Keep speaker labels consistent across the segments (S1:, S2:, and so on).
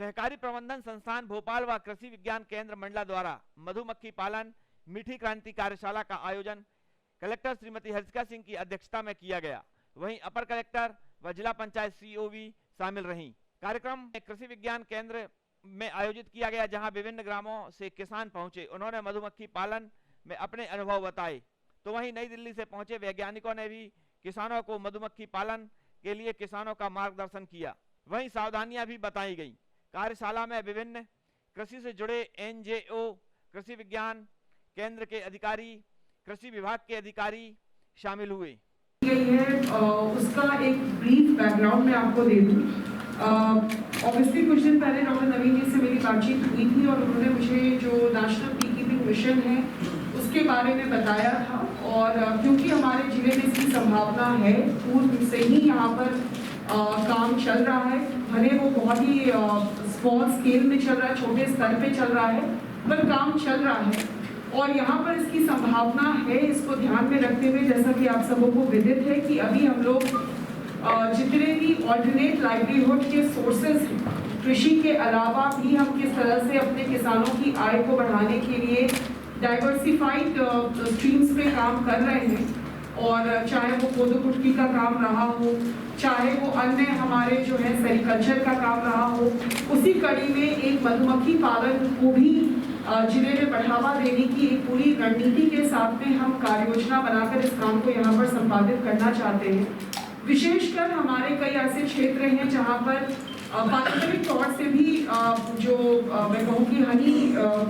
S1: सहकारी प्रबंधन संस्थान भोपाल व कृषि विज्ञान केंद्र मंडला द्वारा मधुमक्खी पालन मीठी क्रांति कार्यशाला का आयोजन कलेक्टर श्रीमती हर्षिका सिंह की अध्यक्षता में किया गया। वहीं अपर कलेक्टर व जिला पंचायत सीओवी शामिल रहीं। कार्यक्रम कृषि विज्ञान केंद्र में आयोजित किया गया, जहां विभिन्न ग्रामों से किसान पहुंचे। उन्होंने मधुमक्खी पालन में अपने अनुभव बताए। तो वहीं नई दिल्ली से पहुंचे वैज्ञानिकों ने भी किसानों को मधुमक्खी पालन के लिए किसानों का मार्गदर्शन किया। वहीं सावधानियां भी बताई गई। कार्यशाला में विभिन्न कृषि से जुड़े एनजीओ, कृषि विज्ञान केंद्र के अधिकारी, कृषि विभाग के अधिकारी शामिल हुए।
S2: उसका एक ब्रीफ बैकग्राउंड मैं आपको दे दूं। ऑब्वियसली कुछ दिन पहले डॉक्टर नवीन जी से मेरी बातचीत हुई थी और उन्होंने मुझे जो नेशनल बी कीपिंग मिशन है उसके बारे में बताया था। और क्योंकि हमारे जिले में इसकी संभावना है, पूर्व से ही यहाँ पर काम चल रहा है, भले वो बहुत ही स्मॉल स्केल में चल रहा है, छोटे स्तर पे चल रहा है, पर काम चल रहा है और यहाँ पर इसकी संभावना है। इसको ध्यान में रखते हुए, जैसा कि आप सबों को विदित है कि अभी हम लोग जितने भी ऑल्टरनेट लाइवलीहुड के सोर्सेज हैं, कृषि के अलावा भी हम किस तरह से अपने किसानों की आय को बढ़ाने के लिए डाइवर्सिफाइड स्ट्रीम्स पे काम कर रहे हैं। और चाहे वो कोदो कुटकी का काम रहा हो, चाहे वो अन्य हमारे जो है सेरिकल्चर का काम रहा हो, उसी कड़ी में एक मधुमक्खी पालन को भी जिले में बढ़ावा देने की एक पूरी रणनीति के साथ में हम कार्य योजना बनाकर इस काम को यहाँ पर संपादित करना चाहते हैं। विशेषकर हमारे कई ऐसे क्षेत्र हैं जहाँ पर पारंपरिक तौर से भी जो मैं कहूँ कि हनी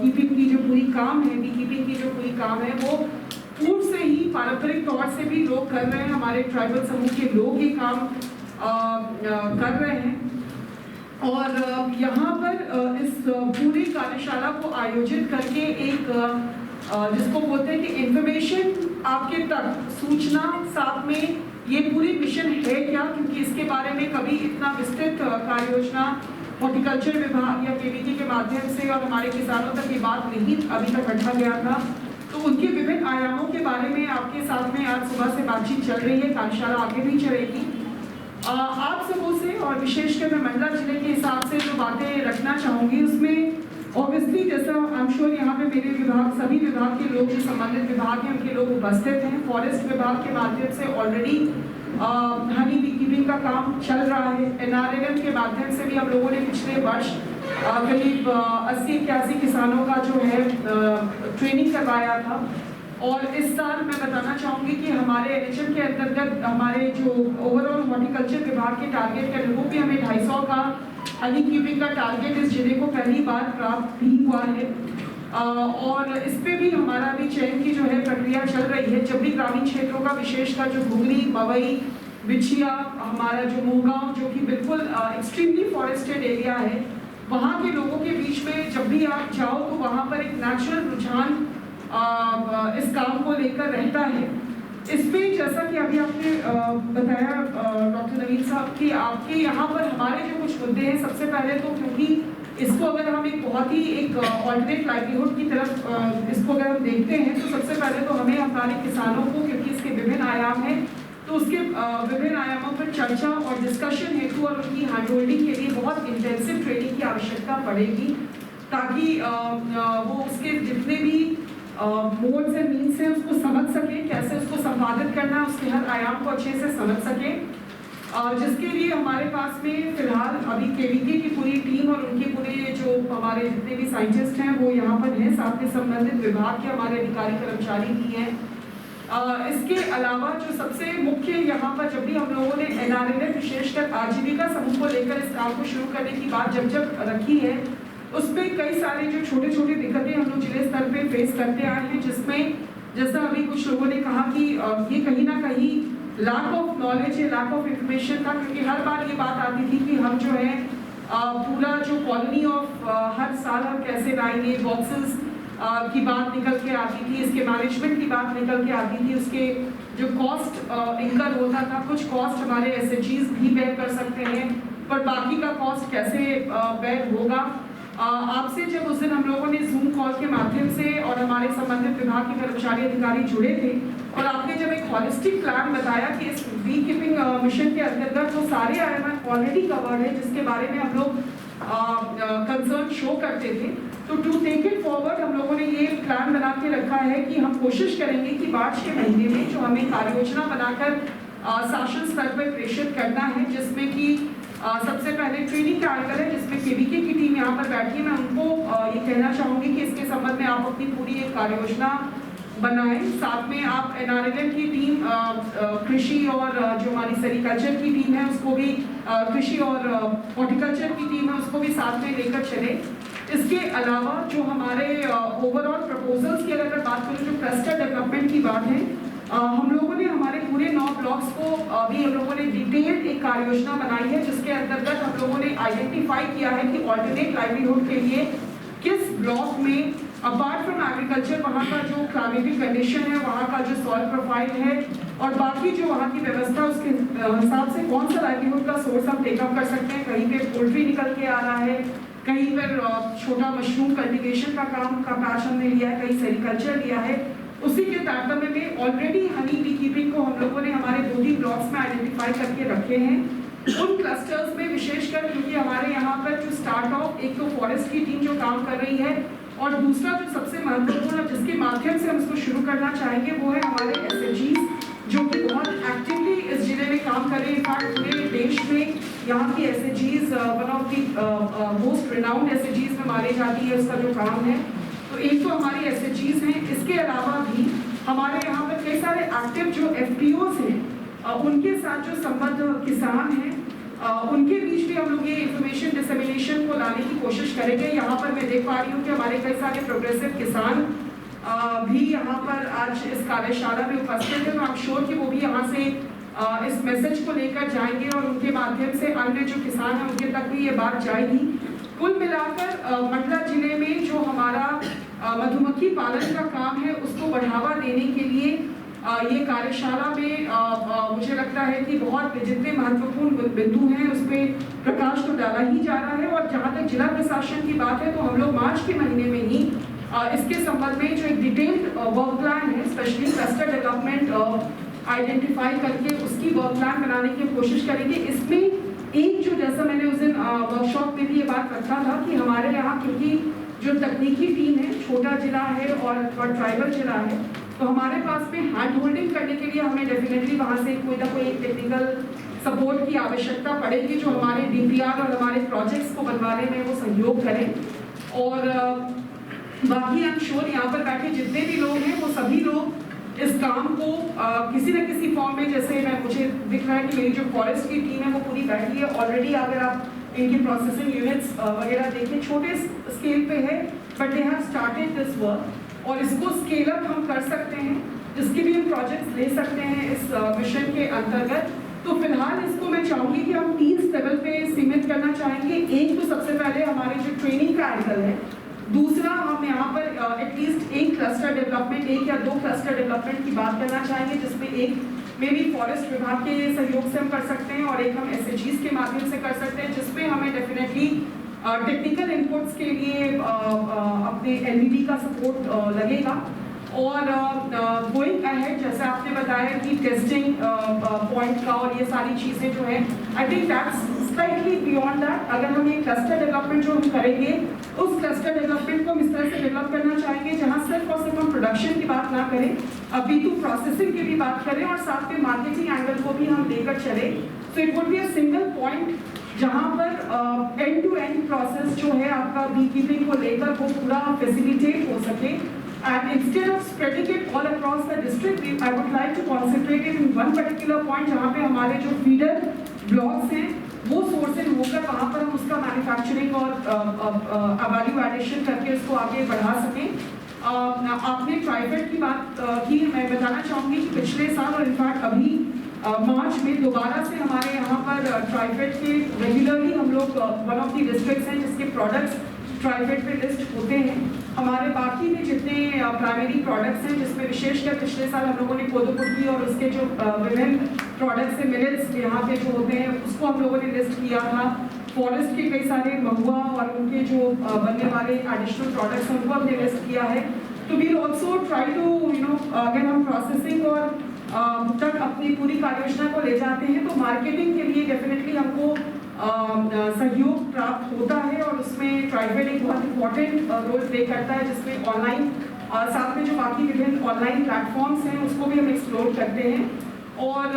S2: कीपिंग की जो पूरी काम है, बी कीपिंग की जो पूरी काम है, वो पूर्व से ही पारंपरिक तौर से भी लोग कर रहे हैं। हमारे ट्राइबल समूह के लोग ये काम कर रहे हैं। और यहाँ पर इस पूरी कार्यशाला को आयोजित करके एक जिसको बोलते हैं कि इंफॉर्मेशन आपके तक, सूचना, साथ में ये पूरी मिशन है क्या, क्योंकि इसके बारे में कभी इतना विस्तृत कार्य योजना हॉर्टिकल्चर विभाग या केवीके के माध्यम से और हमारे किसानों तक ये बात नहीं अभी तक रखा गया था। तो उनके विभिन्न आयामों के बारे में आपके साथ में आज सुबह से बातचीत चल रही है। कार्यशाला आगे भी चलेगी। आप सबों से और विशेषकर मैं मंडला जिले के हिसाब से जो बातें रखना चाहूँगी, उसमें ऑब्वियसली जैसा आई एम श्योर यहाँ पे मेरे विभाग, सभी विभाग के लोग, जो संबंधित विभाग हैं उनके लोग उपस्थित हैं। फॉरेस्ट विभाग के माध्यम से ऑलरेडी हनी बी कीपिंग का काम चल रहा है। NRLM के माध्यम से भी हम लोगों ने पिछले वर्ष करीब 80-81 किसानों का जो है ट्रेनिंग करवाया था। और इस साल मैं बताना चाहूँगी कि हमारे NHM के अंतर्गत हमारे जो ओवरऑल हॉर्टिकल्चर विभाग के टारगेट के अनुरूप भी हमें 250 का हनी कीपिंग का टारगेट इस जिले को पहली बार प्राप्त भी हुआ है। और इस पे भी हमारा भी चयन की जो है प्रक्रिया चल रही है। जब भी ग्रामीण क्षेत्रों का, विशेषकर जो घुगरी, मवई, बिछिया, हमारा जो मुगांव जो कि बिल्कुल एक्सट्रीमली फॉरेस्टेड एरिया है, वहाँ के लोगों के बीच में जब भी आप जाओ तो वहाँ पर एक नेचुरल रुझान इस काम को लेकर रहता है। इसमें जैसा कि अभी आपने बताया डॉक्टर नवीन साहब कि आपके यहाँ पर हमारे जो कुछ मुद्दे हैं, सबसे पहले तो क्योंकि इसको अगर हम एक बहुत ही एक ऑल्टरनेट लाइवलीहुड की तरफ इसको अगर हम देखते हैं, तो सबसे पहले तो हमें हमारे किसानों को, क्योंकि इसके विभिन्न आयाम हैं, तो उसके विभिन्न आयामों पर चर्चा और डिस्कशन हेतु और उनकी हैंड होल्डिंग के लिए बहुत इंटेंसिव ट्रेनिंग की आवश्यकता पड़ेगी, ताकि वो उसके जितने भी मोड्स एंड मीन्स हैं उसको समझ सके, कैसे उसको संपादित करना है, उसके हर आयाम को अच्छे से समझ सके। जिसके लिए हमारे पास में फिलहाल अभी केवीके की पूरी टीम और उनके पूरे जो हमारे जितने भी साइंटिस्ट हैं वो यहाँ पर हैं, साथ में संबंधित विभाग के हमारे अधिकारी कर्मचारी भी हैं। इसके अलावा जो सबसे मुख्य यहाँ पर जब भी हम लोगों ने NRLM विशेषकर आजीविका समूह को लेकर इस काम को शुरू करने की बात जब रखी है, उसमें कई सारे जो छोटे छोटे दिक्कतें हम लोग जिले स्तर पे फेस करते आए हैं, जिसमें जैसा अभी कुछ लोगों ने कहा कि ये कहीं ना कहीं लैक ऑफ नॉलेज है, लैक ऑफ इंफॉर्मेशन था। क्योंकि हर बार ये बात आती थी कि हम जो है पूरा जो कॉलोनी ऑफ हर साल हम कैसे लाएंगे, बॉक्सेस की बात निकल के आती थी, इसके मैनेजमेंट की बात निकल के आती थी, उसके जो कॉस्ट इनकर होता था, कुछ कॉस्ट हमारे SHGs भी बेयर कर सकते हैं, पर बाकी का कॉस्ट कैसे बेयर होगा। आपसे जब उस दिन हम लोगों ने जूम कॉल के माध्यम से और हमारे संबंधित विभाग के कर्मचारी अधिकारी जुड़े थे और आपने जब एक हॉलिस्टिक प्लान बताया कि इस बी कीपिंग मिशन के अंतर्गत वो सारे आयाम ऑलरेडी कवर्ड है, जिसके बारे में हम लोग कंसर्न शो करते थे। तो टू टेक इट फॉरवर्ड हम लोगों ने ये प्लान बना के रखा है कि हम कोशिश करेंगे कि मार्च के महीने में जो हमें कार्य योजना बनाकर शासन स्तर पर प्रेषित करना है, जिसमें कि सबसे पहले ट्रेनिंग का एंगल है, जिसमें केवीके की टीम यहाँ पर बैठी है। मैं उनको ये कहना चाहूँगी कि इसके संबंध में आप अपनी पूरी एक कार्य योजना बनाएं। साथ में आप एनआरएलएम की टीम, कृषि और जो हमारी सेरिकल्चर की टीम है उसको भी, कृषि और हॉर्टिकल्चर की टीम है उसको भी साथ में लेकर चले। इसके अलावा जो हमारे ओवरऑल प्रपोजल्स की अगर मैं बात करूँ, जो क्लस्टर डेवलपमेंट की बात है, हम लोगों ने हमारे पूरे 9 ब्लॉक्स को भी हम लोगों ने डिटेल्ड एक कार्य योजना बनाई है, जिसके अंतर्गत हम लोगों ने आइडेंटिफाई किया है कि ऑल्टरनेट लाइवलीहुड के लिए किस ब्लॉक में अपार्ट फ्रॉम एग्रीकल्चर वहाँ का जो क्लाइमेटिक कंडीशन है, वहाँ का जो सॉइल प्रोफाइल है और बाकी जो वहाँ की व्यवस्था, उसके हिसाब से कौन सा लाइवलीहुड का सोर्स हम टेकअप कर सकते हैं। कहीं पे पोल्ट्री निकल के आ रहा है, कहीं पर छोटा मशरूम कल्टीवेशन का काम का पैच हमने लिया है, कहीं सेरिकल्चर लिया है। उसी के तारतम्य में ऑलरेडी हनी बी कीपिंग को हम लोगों ने हमारे 2-3 ब्लॉक्स में आइडेंटिफाई करके रखे हैं। उन क्लस्टर्स में विशेषकर क्योंकि हमारे यहाँ पर जो स्टार्ट ऑफ, एक तो फॉरेस्ट की टीम जो काम कर रही है और दूसरा जो सबसे महत्वपूर्ण जिसके माध्यम से हम इसको शुरू करना चाहेंगे वो है हमारे एसएचजीज, जो कि बहुत एक्टिवली इस जिले में काम कर रहे हैं। इनफैक्ट पूरे देश में यहाँ की एसएचजीज one of the most renowned एसएचजीज में मानी जाती है, उसका जो काम है। तो एक तो हमारी एसएचजीज हैं, इसके अलावा भी हमारे यहाँ पर कई सारे एक्टिव जो एफपीओज हैं, उनके साथ जो संबद्ध किसान हैं, उनके बीच भी हम लोग ये इंफॉर्मेशन डिसेमिनेशन को लाने की कोशिश करेंगे। यहाँ पर मैं देख पा रही हूँ कि हमारे कई सारे प्रोग्रेसिव किसान भी यहाँ पर आज इस कार्यशाला में उपस्थित है। तो आई एम श्योर कि वो भी यहाँ से इस मैसेज को लेकर जाएंगे और उनके माध्यम से अन्य जो किसान हैं उनके तक भी ये बात जाएगी। कुल मिलाकर मंडला जिले में जो हमारा मधुमक्खी पालन का काम है उसको बढ़ावा देने के लिए ये कार्यशाला में मुझे लगता है कि बहुत जितने महत्वपूर्ण बिंदु हैं उस पर प्रकाश तो डाला ही जा रहा है। और जहाँ तक जिला प्रशासन की बात है तो हम लोग मार्च के महीने में ही इसके संबंध में जो एक डिटेल्ड वर्क प्लान है, स्पेशली क्लस्टर डेवलपमेंट आइडेंटिफाई करके उसकी वर्क प्लान बनाने की कोशिश करेंगे। इसमें एक जो जैसा मैंने उस दिन वर्कशॉप में भी ये बात रखा था कि हमारे यहाँ क्योंकि जो तकनीकी टीम है, छोटा जिला है और ट्राइबल जिला है, तो हमारे पास में हैंड होल्डिंग करने के लिए हमें डेफिनेटली वहाँ से कोई ना कोई टेक्निकल सपोर्ट की आवश्यकता पड़ेगी, जो हमारे डीपीआर और हमारे प्रोजेक्ट्स को बनवाने में वो सहयोग करें। और बाकी आई एम श्योर यहाँ पर बैठे जितने भी लोग हैं वो सभी लोग इस काम को किसी न किसी फॉर्म में, जैसे मुझे दिख रहा है कि मेरी जो फॉरेस्ट की टीम है वो पूरी बैठी है ऑलरेडी। अगर आप इनकी प्रोसेसिंग यूनिट्स वगैरह देखें, छोटे स्केल पे है, but they have started this work और इसको स्केल अप हम कर सकते हैं, इसके भी हम प्रोजेक्ट्स ले सकते हैं इस मिशन के अंतर्गत। तो फिलहाल इसको मैं चाहूँगी कि हम 3 लेवल पे सीमित करना चाहेंगे। एक तो सबसे पहले हमारे जो ट्रेनिंग का एंगल है, दूसरा हम यहाँ पर एटलीस्ट एक क्लस्टर डेवलपमेंट, 1 या 2 क्लस्टर डेवलपमेंट की बात करना चाहेंगे, जिसमें एक में भी फॉरेस्ट विभाग के सहयोग से हम कर सकते हैं और एक हम एसएचजीज के माध्यम से कर सकते हैं, जिसमें हमें डेफिनेटली टेक्निकल इनपुट्स के लिए अपने एलईडी का सपोर्ट लगेगा। और गोइंग अहेड जैसे आपने बताया कि टेस्टिंग पॉइंट का और ये सारी चीज़ें जो है, I think that's slightly beyond that. अगर हम ये क्लस्टर डेवलपमेंट जो हम करेंगे, उस क्लस्टर डेवलपमेंट को हम इस तरह से डेवलप करना चाहेंगे जहाँ सिर्फ और सिर्फ हम प्रोडक्शन की बात ना करें, B2 प्रोसेसिंग की भी बात करें और साथ में मार्केटिंग एंगल को भी हम लेकर चले। So it would be a single point जहाँ पर एंड टू एंड प्रोसेस जो है आपका बी कीपिंग को लेकर वो पूरा फैसिलिटेट हो सके। And instead of spreading it all across the district, I would like to concentrate it in one particular point जहाँ पे हमारे जो फीडर ब्लॉक्स हैं वो सोर्सेज होकर वहाँ पर हम उसका मैन्युफैक्चरिंग और वैल्यू एडिशन करके उसको आगे बढ़ा सकें। आपने ट्राइफेड की बात की, मैं बताना चाहूँगी कि पिछले साल और इनफैक्ट अभी मार्च में दोबारा से हमारे यहाँ पर ट्राइफेड के रेगुलरली हम लोग वन ऑफ दी डिस्ट्रिक्ट्स हैं जिसके प्रोडक्ट्स ट्राइफेड पे लिस्ट होते हैं। हमारे बाकी भी जितने प्राइमरी प्रोडक्ट्स हैं, जिसमें विशेषकर पिछले साल हम लोगों ने कोदो कुटकी और उसके जो विभिन्न प्रोडक्ट्स हैं, मिलेट्स यहाँ पे जो होते हैं, उसको हम लोगों ने लिस्ट किया था। फॉरेस्ट के कई सारे महुआ और उनके जो बनने वाले एडिशनल प्रोडक्ट्स हैं उनको हमने लिस्ट किया है। तो वी ऑल्सो ट्राई टू अगर हम प्रोसेसिंग और तक अपनी पूरी कार्ययोजना को ले जाते हैं तो मार्केटिंग के लिए डेफिनेटली हमको सहयोग प्राप्त होता है और उसमें ट्राइफेड एक बहुत इंपॉर्टेंट रोल प्ले करता है, जिसमें ऑनलाइन और साथ में जो बाकी विभिन्न ऑनलाइन प्लेटफॉर्म्स हैं उसको भी हम एक्सप्लोर करते हैं। और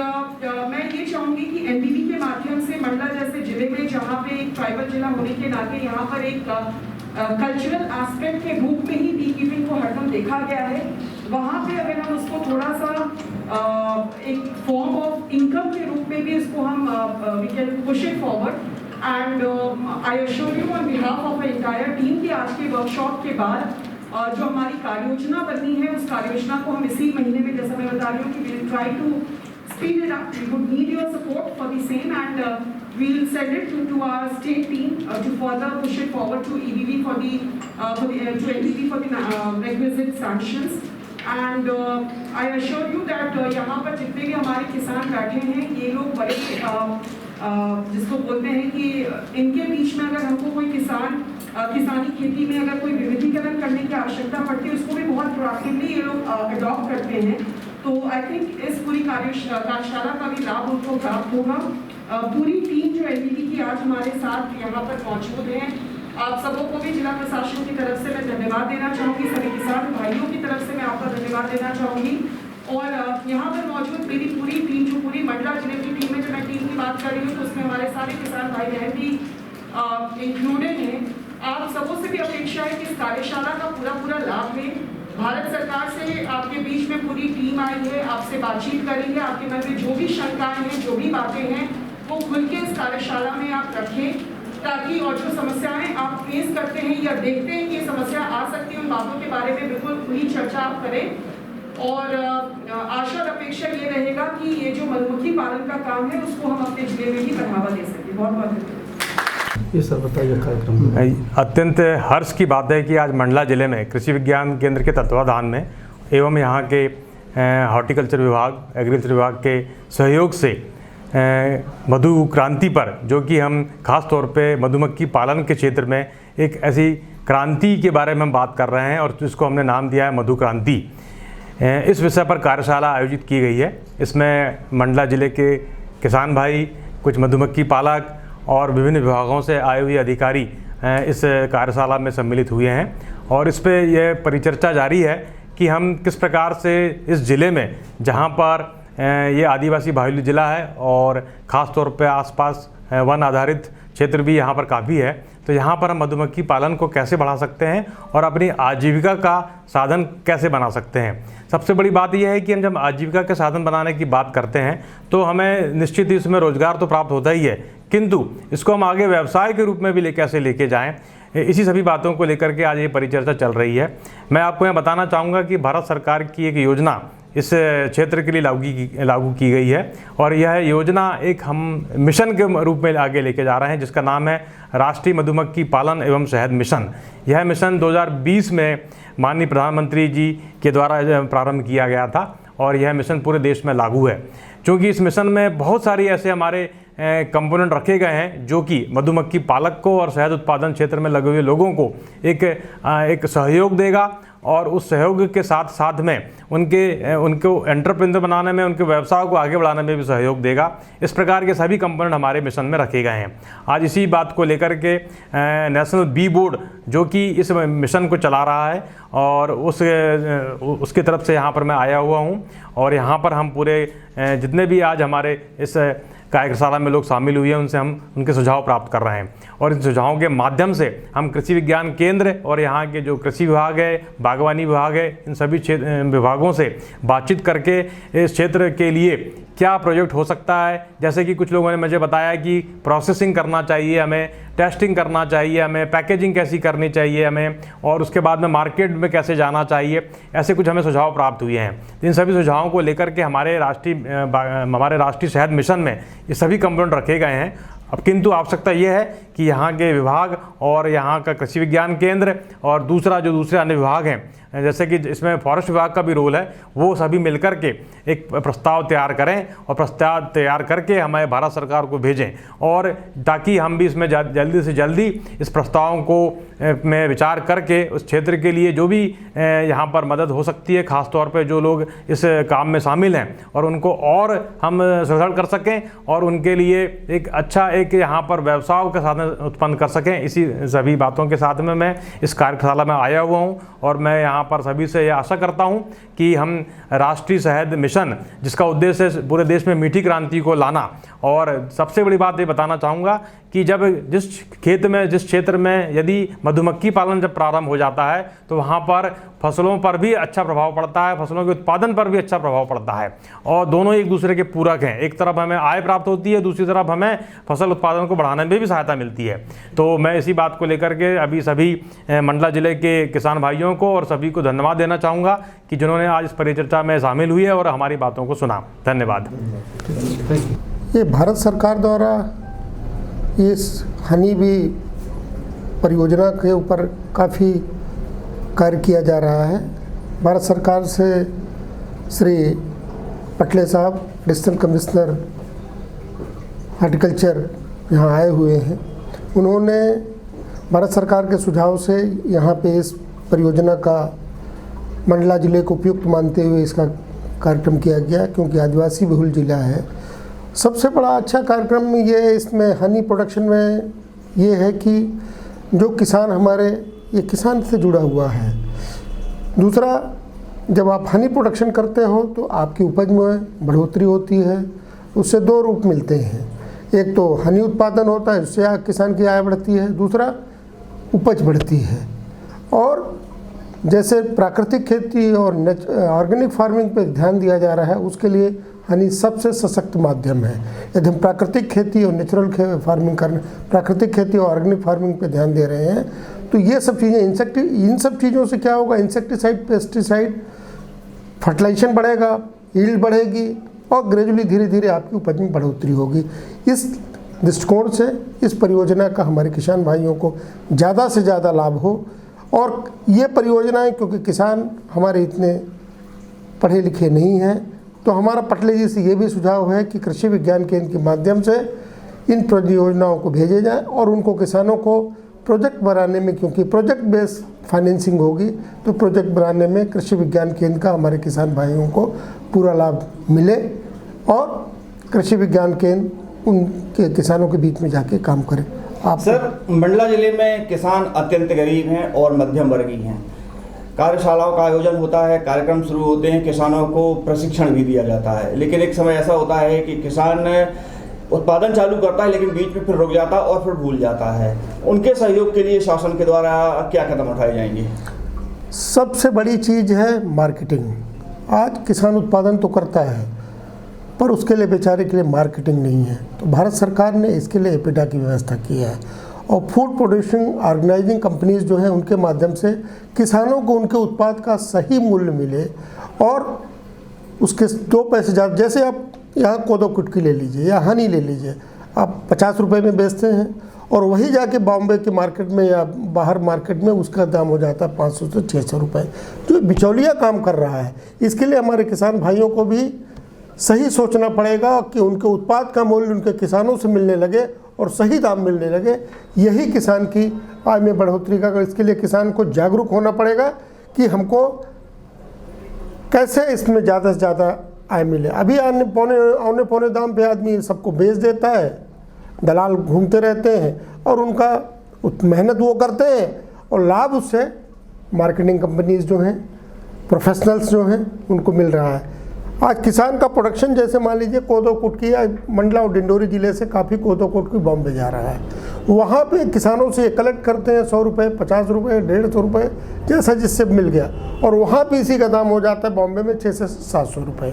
S2: मैं ये चाहूँगी कि एनडीबी के माध्यम से मंडला जैसे जिले में, जहाँ पे एक ट्राइबल जिला होने के नाते यहाँ पर एक कल्चरल एस्पेक्ट के रूप में ही बी कीपिंग को हरदम देखा गया है, वहाँ पे अगर हम उसको थोड़ा सा एक फॉर्म ऑफ इनकम के रूप में भी इसको हम we can push it forward. And I assure you on behalf of the entire team कि आज के वर्कशॉप के बाद जो हमारी कार्य योजना बननी है, उस कार्य योजना को हम इसी महीने में, जैसा मैं बता रही हूँ, कि we will try to speed it up. We would need your support for the same, and we'll send it to our state team to further push it forward to EBB for the to NDB for the requisite sanctions. And I assure you that यहाँ पर जितने भी हमारे किसान बैठे हैं, ये लोग बड़े जिसको बोलते हैं कि इनके बीच में अगर हमको कोई किसानी खेती में अगर कोई विविधीकरण करने की आवश्यकता पड़ती है, उसको भी बहुत प्रोएक्टिवली ये लोग अडॉप्ट करते हैं। तो आई थिंक इस पूरी कार्यशाला का भी लाभ उनको प्राप्त होगा। पूरी टीम जो एनडीबी की आज हमारे साथ यहाँ पर मौजूद है, आप सबों को भी जिला प्रशासन की तरफ से मैं धन्यवाद देना चाहूँगी, सभी किसान भाइयों की तरफ से मैं आपका धन्यवाद देना चाहूँगी। और यहाँ पर मौजूद मेरी पूरी टीम, जो पूरी मंडला जिले की टीम है, जब मैं टीम की बात कर रही हूँ तो उसमें हमारे सारे किसान भाई बहन भी इंक्लूडेड हैं। आप सबों से भी अपेक्षा है कि इस कार्यशाला का पूरा लाभ लें। भारत सरकार से आपके बीच में पूरी टीम आई है, आपसे बातचीत करेंगे, आपके मन में जो भी शंकाएं हैं, जो भी बातें हैं, वो खुल के इस कार्यशाला में आप रखें, ताकि और जो समस्याएं आप फेस करते हैं या देखते हैं कि ये समस्या आ सकती है, उन बातों के बारे में बिल्कुल खुली चर्चा आप करें। और आशा और अपेक्षा ये रहेगा कि ये जो मधुमक्खी पालन का काम है, उसको हम अपने जिले में ही बढ़ावा दे सकें। बहुत बहुत धन्यवाद।
S3: ये सर बताइए कार्यक्रम।
S4: अत्यंत हर्ष की बात है कि आज मंडला जिले में कृषि विज्ञान केंद्र के तत्वाधान में एवं यहाँ के हॉर्टिकल्चर विभाग, एग्रीकल्चर विभाग के सहयोग से मधु क्रांति पर, जो कि हम खास तौर पे मधुमक्खी पालन के क्षेत्र में एक ऐसी क्रांति के बारे में हम बात कर रहे हैं और जिसको हमने नाम दिया है मधु क्रांति, इस विषय पर कार्यशाला आयोजित की गई है। इसमें मंडला जिले के किसान भाई, कुछ मधुमक्खी पालक और विभिन्न विभागों से आए हुए अधिकारी इस कार्यशाला में सम्मिलित हुए हैं और इस पे यह परिचर्चा जारी है कि हम किस प्रकार से इस ज़िले में, जहां पर ये आदिवासी बाहुल्य ज़िला है और ख़ास तौर पे आसपास वन आधारित क्षेत्र भी यहाँ पर काफ़ी है, तो यहाँ पर हम मधुमक्खी पालन को कैसे बढ़ा सकते हैं और अपनी आजीविका का साधन कैसे बना सकते हैं। सबसे बड़ी बात यह है कि हम जब आजीविका के साधन बनाने की बात करते हैं तो हमें निश्चित ही इसमें रोजगार तो प्राप्त होता ही है, किंतु इसको हम आगे व्यवसाय के रूप में भी कैसे लेके जाएं, इसी सभी बातों को लेकर के आज ये परिचर्चा चल रही है। मैं आपको यहाँ बताना चाहूँगा कि भारत सरकार की एक योजना इस क्षेत्र के लिए लागू की गई है और यह योजना एक हम मिशन के रूप में आगे लेके जा रहे हैं, जिसका नाम है राष्ट्रीय मधुमक्खी पालन एवं शहद मिशन। यह मिशन 2020 में माननीय प्रधानमंत्री जी के द्वारा प्रारंभ किया गया था और यह मिशन पूरे देश में लागू है। क्योंकि इस मिशन में बहुत सारी ऐसे हमारे कंपोनेंट रखे गए हैं जो कि मधुमक्खी पालक को और शहद उत्पादन क्षेत्र में लगे हुए लोगों को एक सहयोग देगा और उस सहयोग के साथ साथ में उनको एंटरप्रेन्योर बनाने में, उनके व्यवसाय को आगे बढ़ाने में भी सहयोग देगा। इस प्रकार के सभी कंपोनेंट हमारे मिशन में रखे गए हैं। आज इसी बात को लेकर के नेशनल बी बोर्ड, जो कि इस मिशन को चला रहा है, और उसके तरफ से यहाँ पर मैं आया हुआ हूँ और यहाँ पर हम पूरे जितने भी आज हमारे इस कार्यशाला में लोग शामिल हुए हैं, उनसे हम उनके सुझाव प्राप्त कर रहे हैं और इन सुझावों के माध्यम से हम कृषि विज्ञान केंद्र और यहाँ के जो कृषि विभाग है, बागवानी विभाग है, इन सभी विभागों से बातचीत करके इस क्षेत्र के लिए क्या प्रोजेक्ट हो सकता है। जैसे कि कुछ लोगों ने मुझे बताया कि प्रोसेसिंग करना चाहिए हमें, टेस्टिंग करना चाहिए हमें, पैकेजिंग कैसी करनी चाहिए हमें, और उसके बाद में मार्केट में कैसे जाना चाहिए, ऐसे कुछ हमें सुझाव प्राप्त हुए हैं। इन सभी सुझावों को लेकर के हमारे राष्ट्रीय शहद मिशन में ये सभी कंपोनेंट रखे गए हैं। अब किंतु आवश्यकता ये है कि यहाँ के विभाग और यहाँ का कृषि विज्ञान केंद्र और दूसरे अन्य विभाग हैं, जैसे कि इसमें फॉरेस्ट विभाग का भी रोल है, वो सभी मिलकर के एक प्रस्ताव तैयार करें और प्रस्ताव तैयार करके हमें भारत सरकार को भेजें, और ताकि हम भी इसमें जल्दी से जल्दी इस प्रस्तावों को में विचार करके उस क्षेत्र के लिए जो भी यहाँ पर मदद हो सकती है, ख़ास तौर पे जो लोग इस काम में शामिल हैं, और उनको और हम सुदृढ़ कर सकें और उनके लिए एक अच्छा एक यहाँ पर व्यवसाय का साधन उत्पन्न कर सकें, इसी सभी बातों के साथ में मैं इस कार्यशाला में आया हुआ हूँ। और मैं यहाँ पर सभी से ये आशा करता हूँ कि हम राष्ट्रीय शहद मिशन, जिसका उद्देश्य है पूरे देश में मीठी क्रांति को लाना, और सबसे बड़ी बात ये बताना चाहूँगा कि जब जिस खेत में, जिस क्षेत्र में यदि मधुमक्खी पालन जब प्रारंभ हो जाता है तो वहाँ पर फसलों पर भी अच्छा प्रभाव पड़ता है, फसलों के उत्पादन पर भी अच्छा प्रभाव पड़ता है, और दोनों एक दूसरे के पूरक हैं। एक तरफ हमें आय प्राप्त होती है, दूसरी तरफ हमें फसल उत्पादन को बढ़ाने में भी सहायता मिलती है। तो मैं इसी बात को लेकर के अभी सभी मंडला जिले के किसान भाइयों को और सभी को धन्यवाद देना चाहूँगा कि जिन्होंने आज इस परिचर्चा में शामिल हुई है और हमारी बातों को सुना। धन्यवाद।
S5: ये भारत सरकार द्वारा इस हनी बी परियोजना के ऊपर काफ़ी कार्य किया जा रहा है। भारत सरकार से श्री पटले साहब, डिस्ट्रिक्ट कमिश्नर हॉर्टिकल्चर, यहाँ आए हुए हैं। उन्होंने भारत सरकार के सुझाव से यहाँ पे इस परियोजना का मंडला ज़िले को उपयुक्त मानते हुए इसका कार्यक्रम किया गया, क्योंकि आदिवासी बहुल ज़िला है। सबसे बड़ा अच्छा कार्यक्रम ये इसमें हनी प्रोडक्शन में ये है कि जो किसान हमारे, ये किसान से जुड़ा हुआ है। दूसरा, जब आप हनी प्रोडक्शन करते हो तो आपकी उपज में बढ़ोतरी होती है। उससे दो रूप मिलते हैं, एक तो हनी उत्पादन होता है, उससे किसान की आय बढ़ती है, दूसरा उपज बढ़ती है। और जैसे प्राकृतिक खेती और ऑर्गेनिक फार्मिंग पे ध्यान दिया जा रहा है, उसके लिए हनी सबसे सशक्त माध्यम है। यदि हम प्राकृतिक खेती और नेचुरल फार्मिंग करने, प्राकृतिक खेती और ऑर्गेनिक फार्मिंग पे ध्यान दे रहे हैं, तो ये सब चीज़ें इन सब चीज़ों से क्या होगा, इंसेक्टिसाइड, पेस्टिसाइड, फर्टिलाइजेशन बढ़ेगा, यील्ड बढ़ेगी और ग्रेजुअली धीरे धीरे आपकी उपज में बढ़ोतरी होगी। इस दृष्टिकोण से इस परियोजना का हमारे किसान भाइयों को ज़्यादा से ज़्यादा लाभ हो। और ये परियोजनाएं, क्योंकि किसान हमारे इतने पढ़े लिखे नहीं हैं, तो हमारा पटले जी से ये भी सुझाव है कि कृषि विज्ञान केंद्र के माध्यम से इन परियोजनाओं को भेजे जाए और उनको किसानों को प्रोजेक्ट बनाने में, क्योंकि प्रोजेक्ट बेस्ड फाइनेंसिंग होगी, तो प्रोजेक्ट बनाने में कृषि विज्ञान केंद्र का हमारे किसान भाइयों को पूरा लाभ मिले और कृषि विज्ञान केंद्र उनके किसानों के बीच में जाके काम करे। आप
S6: सर, मंडला जिले में किसान अत्यंत गरीब हैं और मध्यम वर्गीय हैं। कार्यशालाओं का आयोजन होता है, कार्यक्रम शुरू होते हैं, किसानों को प्रशिक्षण भी दिया जाता है, लेकिन एक समय ऐसा होता है कि किसान उत्पादन चालू करता है लेकिन बीच में फिर रुक जाता है और फिर भूल जाता है। उनके सहयोग के लिए शासन के द्वारा क्या कदम उठाए जाएंगे?
S5: सबसे बड़ी चीज़ है मार्केटिंग। आज किसान उत्पादन तो करता है पर उसके लिए बेचारे के लिए मार्केटिंग नहीं है, तो भारत सरकार ने इसके लिए एपिडा की व्यवस्था की है और फूड प्रोड्यूसिंग ऑर्गेनाइजिंग कंपनीज जो हैं उनके माध्यम से किसानों को उनके उत्पाद का सही मूल्य मिले और उसके 2 पैसे ज़्यादा। जैसे आप यहाँ कोदो कुटकी ले लीजिए या हनी ले लीजिए, आप 50 रुपये में बेचते हैं और वही जाके बॉम्बे के मार्केट में या बाहर मार्केट में उसका दाम हो जाता है 500 से 600 रुपये। जो बिचौलिया काम कर रहा है, इसके लिए हमारे किसान भाइयों को भी सही सोचना पड़ेगा कि उनके उत्पाद का मूल्य उनके किसानों से मिलने लगे और सही दाम मिलने लगे। यही किसान की आय में बढ़ोतरी का, इसके लिए किसान को जागरूक होना पड़ेगा कि हमको कैसे इसमें ज़्यादा से ज़्यादा आय मिले। अभी औने पौने दाम पे आदमी सबको बेच देता है, दलाल घूमते रहते हैं और उनका मेहनत वो करते हैं और लाभ उससे मार्केटिंग कंपनीज जो हैं, प्रोफेशनल्स जो हैं, उनको मिल रहा है। आज किसान का प्रोडक्शन, जैसे मान लीजिए कोदो कुटकी मंडला और डिंडोरी ज़िले से काफ़ी कोदो कुटकी बॉम्बे जा रहा है, वहाँ पे किसानों से कलेक्ट करते हैं 100 रुपये, 50 रुपये, 150 रुपये, जैसा जिससे मिल गया, और वहाँ पे इसी का दाम हो जाता है बॉम्बे में 600 से 700 रुपये।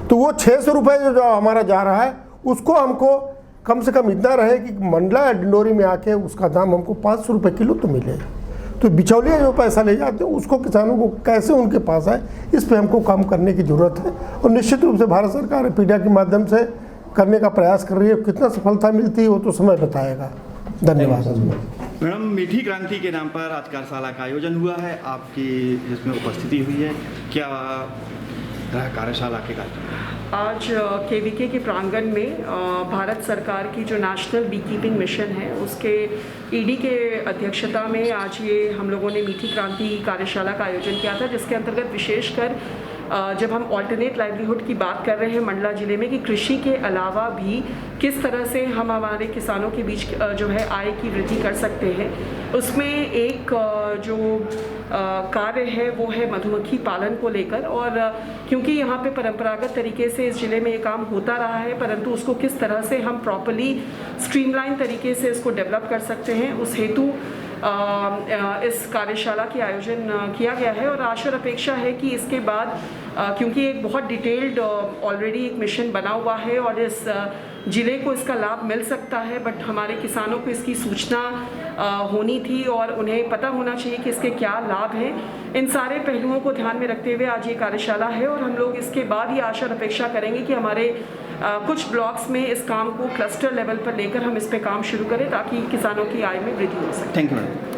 S5: तो वो 600 रुपये जो हमारा जा रहा है उसको हमको कम से कम इतना रहे कि मंडला या डिंडोरी में आके उसका दाम हमको 500 रुपये किलो तो मिले। तो बिचौलिया जो पैसा ले जाते हैं उसको किसानों को कैसे उनके पास आए, इस पे हमको काम करने की ज़रूरत है और निश्चित रूप से भारत सरकार एपिडा के माध्यम से करने का प्रयास कर रही है। कितना सफलता मिलती है वो तो समय बताएगा। धन्यवाद।
S6: मैडम, मीठी क्रांति के नाम पर आज कार्यशाला का आयोजन हुआ है, आपकी जिसमें उपस्थिति हुई है, क्या रहा कार्यशाला के कार्यक्रम?
S2: आज केवीके के प्रांगण में भारत सरकार की जो नेशनल बी कीपिंग मिशन है उसके ईडी के अध्यक्षता में आज ये हम लोगों ने मीठी क्रांति कार्यशाला का आयोजन किया था, जिसके अंतर्गत विशेषकर जब हम ऑल्टरनेट लाइवलीहुड की बात कर रहे हैं मंडला ज़िले में कि कृषि के अलावा भी किस तरह से हम हमारे किसानों के बीच जो है आय की वृद्धि कर सकते हैं, उसमें एक जो कार्य है वो है मधुमक्खी पालन को लेकर। और क्योंकि यहाँ पे परंपरागत तरीके से इस ज़िले में ये काम होता रहा है, परंतु उसको किस तरह से हम प्रॉपरली स्ट्रीमलाइन तरीके से इसको डेवलप कर सकते हैं, उस हेतु इस कार्यशाला की आयोजन किया गया है। और आशा और अपेक्षा है कि इसके बाद क्योंकि एक बहुत डिटेल्ड ऑलरेडी एक मिशन बना हुआ है और इस ज़िले को इसका लाभ मिल सकता है, बट हमारे किसानों को इसकी सूचना होनी थी और उन्हें पता होना चाहिए कि इसके क्या लाभ हैं। इन सारे पहलुओं को ध्यान में रखते हुए आज ये कार्यशाला है और हम लोग इसके बाद ही आशा और अपेक्षा करेंगे कि हमारे कुछ ब्लॉक्स में इस काम को क्लस्टर लेवल पर लेकर हम इस पे काम शुरू करें ताकि किसानों की आय में वृद्धि हो सके।
S7: Thank you madam.